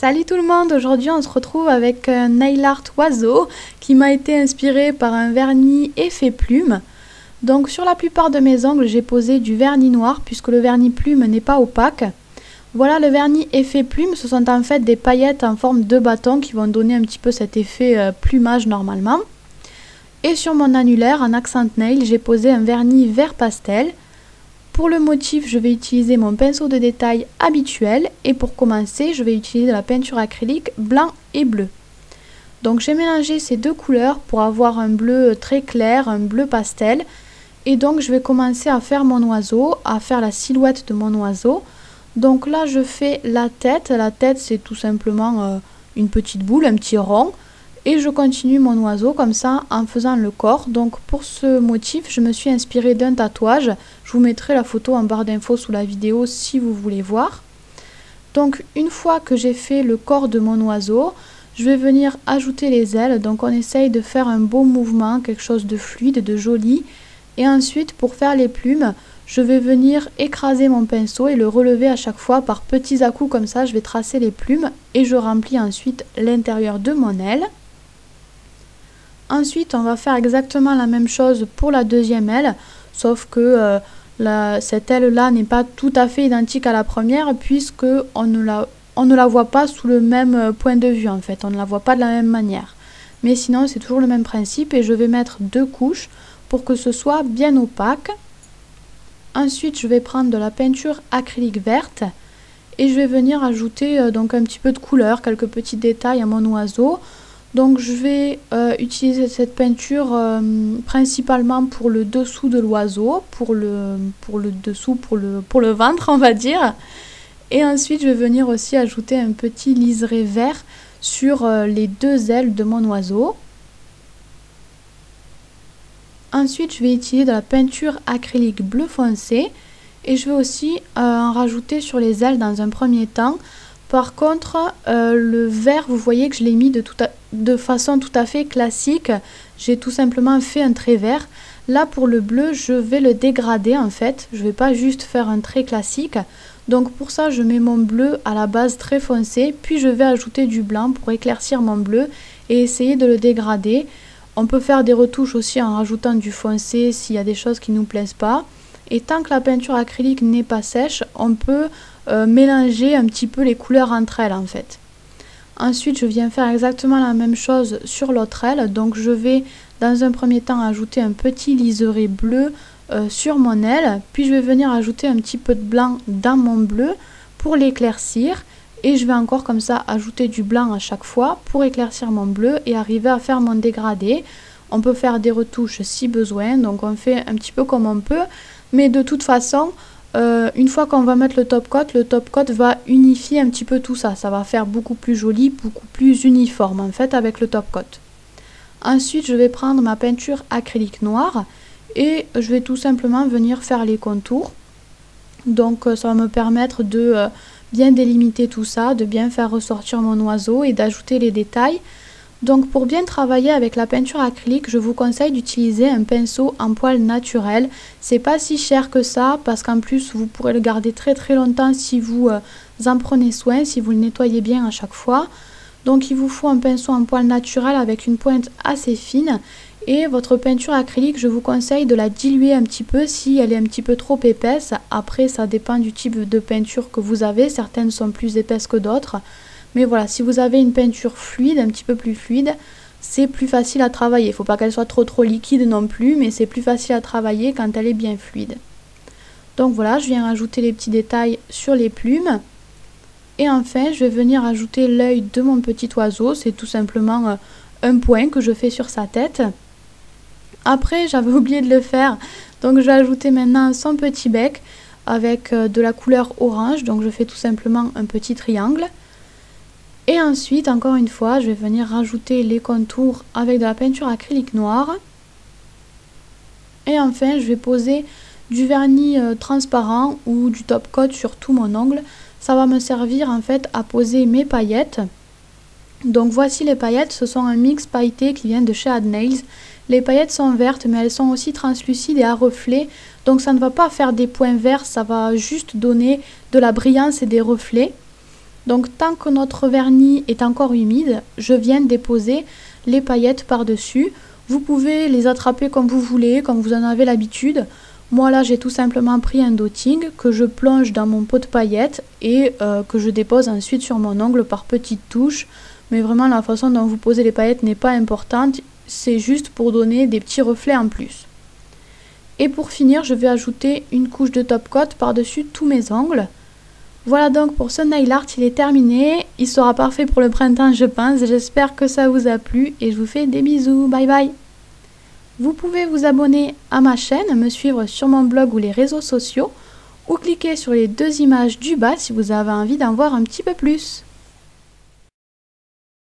Salut tout le monde, aujourd'hui on se retrouve avec un nail art oiseau qui m'a été inspiré par un vernis effet plume. Donc sur la plupart de mes ongles j'ai posé du vernis noir puisque le vernis plume n'est pas opaque. Voilà, le vernis effet plume, ce sont en fait des paillettes en forme de bâton qui vont donner un petit peu cet effet plumage normalement. Et sur mon annulaire en accent nail j'ai posé un vernis vert pastel. Pour le motif, je vais utiliser mon pinceau de détail habituel et pour commencer, je vais utiliser de la peinture acrylique blanc et bleu. Donc j'ai mélangé ces deux couleurs pour avoir un bleu très clair, un bleu pastel. Et donc je vais commencer à faire mon oiseau, à faire la silhouette de mon oiseau. Donc là je fais la tête. La tête c'est tout simplement une petite boule, un petit rond. Et je continue mon oiseau comme ça en faisant le corps. Donc pour ce motif, je me suis inspirée d'un tatouage. Je vous mettrai la photo en barre d'infos sous la vidéo si vous voulez voir. Donc une fois que j'ai fait le corps de mon oiseau, je vais venir ajouter les ailes. Donc on essaye de faire un beau mouvement, quelque chose de fluide, de joli. Et ensuite pour faire les plumes, je vais venir écraser mon pinceau et le relever à chaque fois par petits à-coups comme ça. Je vais tracer les plumes et je remplis ensuite l'intérieur de mon aile. Ensuite, on va faire exactement la même chose pour la deuxième aile, sauf que cette aile-là n'est pas tout à fait identique à la première, puisque on ne la voit pas sous le même point de vue, en fait. On ne la voit pas de la même manière. Mais sinon, c'est toujours le même principe, et je vais mettre deux couches pour que ce soit bien opaque. Ensuite, je vais prendre de la peinture acrylique verte, et je vais venir ajouter donc un petit peu de couleur, quelques petits détails à mon oiseau. Donc je vais utiliser cette peinture principalement pour le dessous de l'oiseau, pour le ventre on va dire. Et ensuite je vais venir aussi ajouter un petit liseré vert sur les deux ailes de mon oiseau. Ensuite je vais utiliser de la peinture acrylique bleu foncé et je vais aussi en rajouter sur les ailes dans un premier temps. Par contre, le vert, vous voyez que je l'ai mis de façon tout à fait classique. J'ai tout simplement fait un trait vert. Là, pour le bleu, je vais le dégrader en fait. Je ne vais pas juste faire un trait classique. Donc pour ça, je mets mon bleu à la base très foncé. Puis je vais ajouter du blanc pour éclaircir mon bleu et essayer de le dégrader. On peut faire des retouches aussi en rajoutant du foncé s'il y a des choses qui ne nous plaisent pas. Et tant que la peinture acrylique n'est pas sèche, on peut mélanger un petit peu les couleurs entre elles en fait. Ensuite je viens faire exactement la même chose sur l'autre aile. Donc je vais dans un premier temps ajouter un petit liseré bleu sur mon aile. Puis je vais venir ajouter un petit peu de blanc dans mon bleu pour l'éclaircir. Et je vais encore comme ça ajouter du blanc à chaque fois pour éclaircir mon bleu et arriver à faire mon dégradé. On peut faire des retouches si besoin. Donc on fait un petit peu comme on peut. Mais de toute façon, une fois qu'on va mettre le top coat va unifier un petit peu tout ça. Ça va faire beaucoup plus joli, beaucoup plus uniforme en fait avec le top coat. Ensuite, je vais prendre ma peinture acrylique noire et je vais tout simplement venir faire les contours. Donc ça va me permettre de bien délimiter tout ça, de bien faire ressortir mon oiseau et d'ajouter les détails. Donc pour bien travailler avec la peinture acrylique, je vous conseille d'utiliser un pinceau en poil naturel. C'est pas si cher que ça parce qu'en plus vous pourrez le garder très longtemps si vous en prenez soin, si vous le nettoyez bien à chaque fois. Donc il vous faut un pinceau en poil naturel avec une pointe assez fine. Et votre peinture acrylique, je vous conseille de la diluer un petit peu si elle est un petit peu trop épaisse. Après ça dépend du type de peinture que vous avez, certaines sont plus épaisses que d'autres. Mais voilà, si vous avez une peinture fluide, un petit peu plus fluide, c'est plus facile à travailler. Il ne faut pas qu'elle soit trop liquide non plus, mais c'est plus facile à travailler quand elle est bien fluide. Donc voilà, je viens rajouter les petits détails sur les plumes. Et enfin, je vais venir ajouter l'œil de mon petit oiseau. C'est tout simplement un point que je fais sur sa tête. Après, j'avais oublié de le faire. Donc je vais ajouter maintenant son petit bec avec de la couleur orange. Donc je fais tout simplement un petit triangle. Et ensuite, encore une fois, je vais venir rajouter les contours avec de la peinture acrylique noire. Et enfin, je vais poser du vernis transparent ou du top coat sur tout mon ongle. Ça va me servir en fait à poser mes paillettes. Donc voici les paillettes, ce sont un mix pailleté qui vient de chez Ad Nails. Les paillettes sont vertes mais elles sont aussi translucides et à reflets. Donc ça ne va pas faire des points verts, ça va juste donner de la brillance et des reflets. Donc tant que notre vernis est encore humide, je viens déposer les paillettes par-dessus. Vous pouvez les attraper comme vous voulez, comme vous en avez l'habitude. Moi là j'ai tout simplement pris un dotting que je plonge dans mon pot de paillettes et que je dépose ensuite sur mon ongle par petites touches. Mais vraiment la façon dont vous posez les paillettes n'est pas importante, c'est juste pour donner des petits reflets en plus. Et pour finir, je vais ajouter une couche de top coat par-dessus tous mes ongles. Voilà donc pour ce nail art, il est terminé. Il sera parfait pour le printemps je pense. J'espère que ça vous a plu et je vous fais des bisous. Bye bye. Vous pouvez vous abonner à ma chaîne, me suivre sur mon blog ou les réseaux sociaux ou cliquer sur les deux images du bas si vous avez envie d'en voir un petit peu plus.